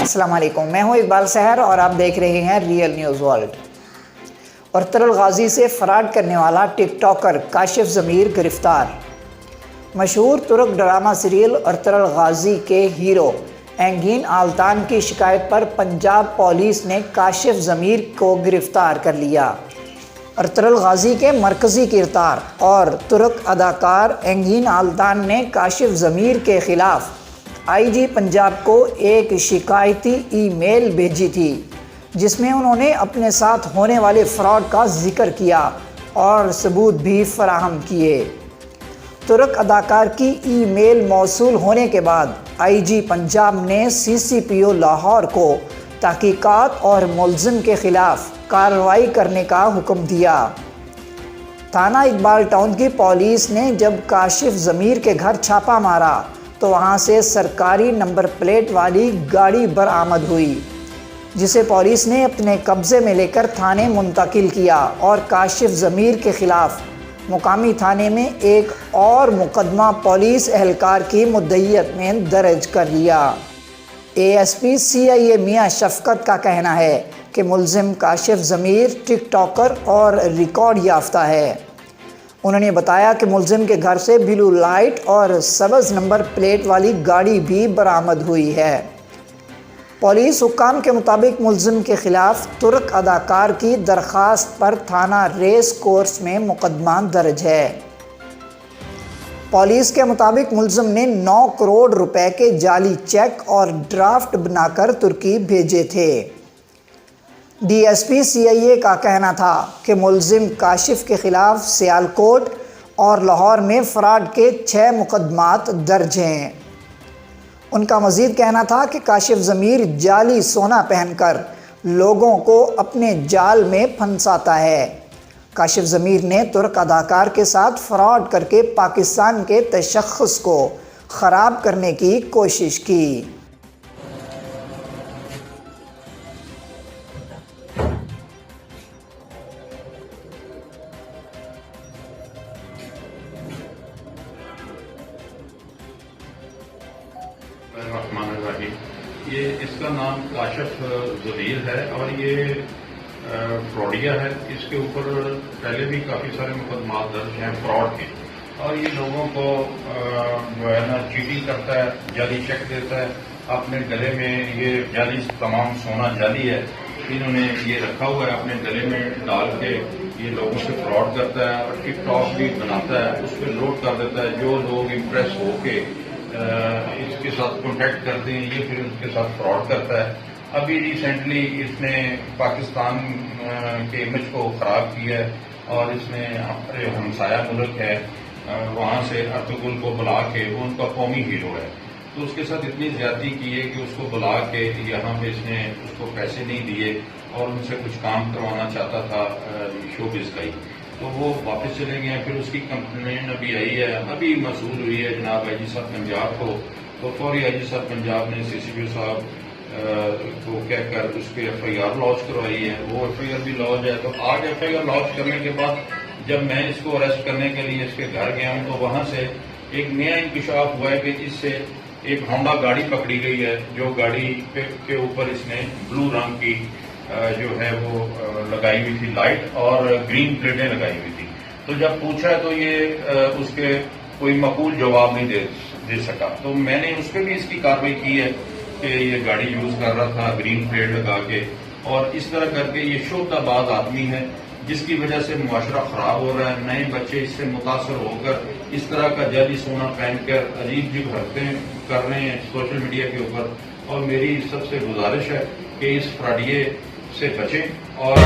السلام علیکم، میں ہوں اقبال سحر اور آپ دیکھ رہے ہیں real news world. Ertugrul Ghazi سے فراڈ کرنے والا ٹک ٹاکر کاشف ضمیر گرفتار۔ مشہور ترک ڈرامہ سیریل ارطغرل غازی کے ہیرو اینگین آلتان کی شکایت پر پنجاب پولیس نے کاشف ضمیر کو گرفتار کر لیا۔ ارطغرل غازی کے مرکزی کردار اور ترک اداکار اینگین آلتان نے کاشف ضمیر کے خلاف آئی جی پنجاب کو ایک شکایتی ای میل بھیجی تھی، جس میں انہوں نے اپنے ساتھ ہونے والے فراڈ کا ذکر کیا اور ثبوت بھی فراہم کیے۔ ترک اداکار کی ای میل موصول ہونے کے بعد آئی جی پنجاب نے سی سی پی او لاہور کو تحقیقات اور ملزم کے خلاف کارروائی کرنے کا حکم دیا۔ تھانہ اقبال ٹاؤن کی پولیس نے جب کاشف ضمیر کے گھر چھاپا مارا تو وہاں سے سرکاری نمبر پلیٹ والی گاڑی برآمد ہوئی، جسے پولیس نے اپنے قبضے میں لے کر تھانے منتقل کیا اور کاشف ضمیر کے خلاف مقامی تھانے میں ایک اور مقدمہ پولیس اہلکار کی مدعیت میں درج کر لیا۔ اے ایس پی سی آئی اے میاں شفقت کا کہنا ہے کہ ملزم کاشف ضمیر ٹک ٹاکر اور ریکارڈ یافتہ ہے۔ انہوں نے بتایا کہ ملزم کے گھر سے بلو لائٹ اور سبز نمبر پلیٹ والی گاڑی بھی برآمد ہوئی ہے۔ پولیس حکام کے مطابق ملزم کے خلاف ترک اداکار کی درخواست پر تھانہ ریس کورس میں مقدمہ درج ہے۔ پولیس کے مطابق ملزم نے 9 کروڑ روپے کے جعلی چیک اور ڈرافٹ بنا کر ترکی بھیجے تھے۔ ڈی ایس پی سی آئی اے کا کہنا تھا کہ ملزم کاشف کے خلاف سیالکوٹ اور لاہور میں فراڈ کے 6 مقدمات درج ہیں۔ ان کا مزید کہنا تھا کہ کاشف ضمیر جعلی سونا پہن کر لوگوں کو اپنے جال میں پھنساتا ہے۔ کاشف ضمیر نے ترک اداکار کے ساتھ فراڈ کر کے پاکستان کے تشخص کو خراب کرنے کی کوشش کی۔ الرحمن الرحیم، یہ اس کا نام کاشف ضمیر ہے اور یہ فراڈیا ہے۔ اس کے اوپر پہلے بھی کافی سارے مقدمات درج ہیں فراڈ کے، اور یہ لوگوں کو جو ہے نا چیٹنگ کرتا ہے، جعلی چیک دیتا ہے، اپنے گلے میں یہ جعلی تمام سونا جعلی ہے، انہوں نے یہ رکھا ہوا ہے اپنے گلے میں ڈال کے یہ لوگوں سے فراڈ کرتا ہے اور ٹک ٹاک بھی بناتا ہے، اس پہ لوڈ کر دیتا ہے۔ جو لوگ امپریس ہو کے اس کے ساتھ کانٹیکٹ کرتے ہیں، یہ پھر اس کے ساتھ فراڈ کرتا ہے۔ ابھی ریسنٹلی اس نے پاکستان کے امیج کو خراب کیا ہے اور اس نے اپنے ہمسایہ ملک ہے وہاں سے ارطغرل کو بلا کے، وہ ان کا قومی ہیرو ہے، تو اس کے ساتھ اتنی زیادتی کی ہے کہ اس کو بلا کے یہاں پہ اس نے اس کو پیسے نہیں دیے اور ان سے کچھ کام کروانا چاہتا تھا شوبز کا ہی، تو وہ واپس چلے گئے ہیں۔ پھر اس کی کمپلین ابھی آئی ہے، ابھی موصول ہوئی ہے جناب آئی جی صاحب پنجاب کو، تو فوری آئی جی صاحب پنجاب نے سی سی پی او صاحب کو کہہ کر اس پہ ایف آئی آر لانچ کروائی ہے۔ وہ ایف آئی آر بھی لانچ ہے، تو آج ایف آئی آر لانچ کرنے کے بعد جب میں اس کو اریسٹ کرنے کے لیے اس کے گھر گیا ہوں تو وہاں سے ایک نیا انکشاف ہوا ہے کہ اس سے ایک ہونڈا گاڑی پکڑی گئی ہے، جو گاڑی کے اوپر اس نے بلو رنگ کی جو ہے وہ لگائی ہوئی تھی لائٹ اور گرین پلیٹیں لگائی ہوئی تھی۔ تو جب پوچھا تو یہ اس کے کوئی معقول جواب نہیں دے سکا، تو میں نے اس پہ بھی اس کی کارروائی کی ہے کہ یہ گاڑی یوز کر رہا تھا گرین پلیٹ لگا کے، اور اس طرح کر کے یہ شعبہ باز آدمی ہے جس کی وجہ سے معاشرہ خراب ہو رہا ہے۔ نئے بچے اس سے متاثر ہو کر اس طرح کا جعلی سونا پہن کر عجیب عجیب حرکتیں کر رہے ہیں سوشل میڈیا کے اوپر، اور میری سب سے گزارش ہے کہ اس فراڈیے سے بچیں اور